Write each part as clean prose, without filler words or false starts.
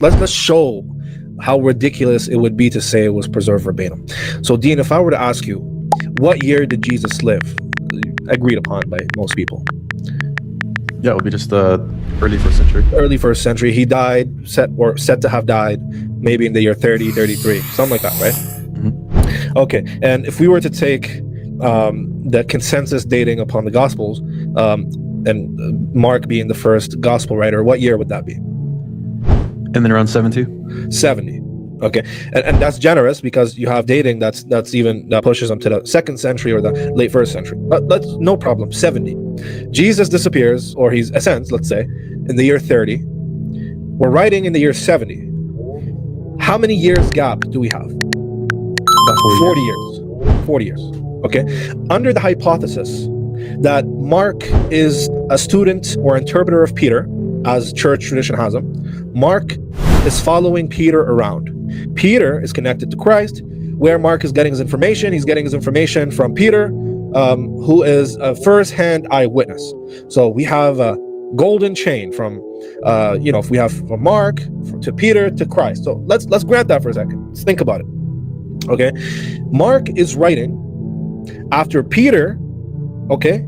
let's show how ridiculous it would be to say it was preserved verbatim. So, Dean, if I were to ask you, what year did Jesus live? Agreed upon by most people. Yeah, it would be just the early first century. Early first century. He died, set to have died, maybe in the year 30, 33, something like that, right? Mm-hmm. Okay. And if we were to take the consensus dating upon the Gospels, and Mark being the first Gospel writer, what year would that be? And then around 70. 70. Okay, and that's generous because you have dating that pushes them to the 2nd century or the late 1st century. But that's no problem. 70. Jesus disappears, or he ascends, let's say, in the year 30. We're writing in the year 70. How many years gap do we have? About 40 years. 40 years. Okay. Under the hypothesis that Mark is a student or interpreter of Peter, as church tradition has him, Mark is following Peter around. Peter is connected to Christ. Where Mark is getting his information, he's getting his information from Peter, who is a first-hand eyewitness. So we have a golden chain from, if we have from Mark to Peter to Christ. So let's grant that for a second. Let's think about it. Okay, Mark is writing after Peter, okay,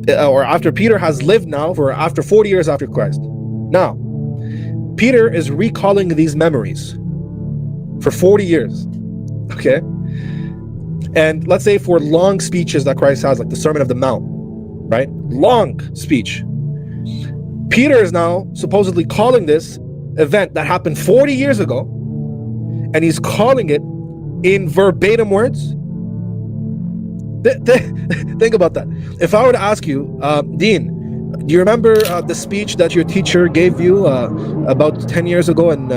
or after Peter has lived now for after 40 years after Christ. Now, Peter is recalling these memories for 40 years, okay? And let's say for long speeches that Christ has, like the Sermon of the Mount, right? Long speech. Peter is now supposedly calling this event that happened 40 years ago, and he's calling it in verbatim words. Think about that. If I were to ask you, Dean, do you remember the speech that your teacher gave you about 10 years ago in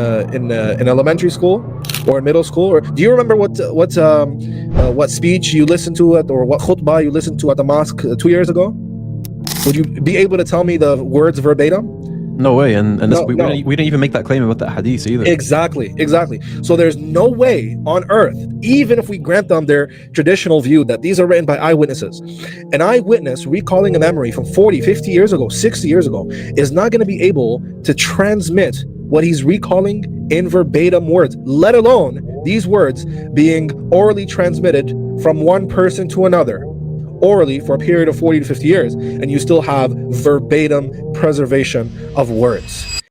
elementary school or in middle school? Or do you remember what speech you listened to or what khutbah you listened to at the mosque 2 years ago? Would you be able to tell me the words verbatim? No way, and No, we didn't even make that claim about that hadith either. Exactly. So there's no way on earth, even if we grant them their traditional view that these are written by eyewitnesses, an eyewitness recalling a memory from 40, 50 years ago, 60 years ago, is not going to be able to transmit what he's recalling in verbatim words, let alone these words being orally transmitted from one person to another, orally for a period of 40 to 50 years, and you still have verbatim preservation of words.